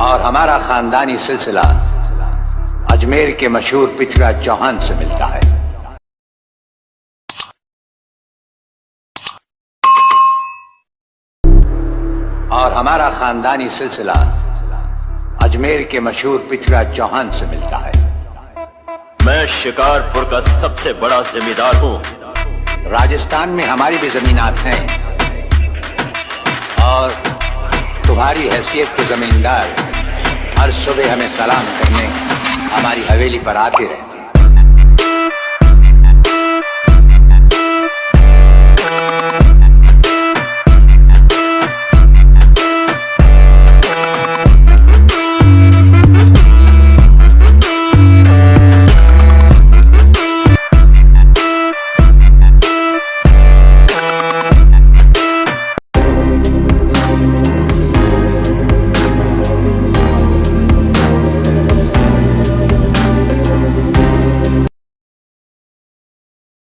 और हमारा खानदानी सिलसिला अजमेर के मशहूर पृथ्वीराज चौहान से मिलता है। और हमारा खानदानी सिलसिला अजमेर के मशहूर पृथ्वीराज चौहान से मिलता है। मैं शिकारपुर का सबसे बड़ा जमींदार हूँ। राजस्थान में हमारी भी जमीनात हैं और तुम्हारी हैसियत के जमींदार हर सुबह हमें सलाम करने हमारी हवेली पर आते रहे।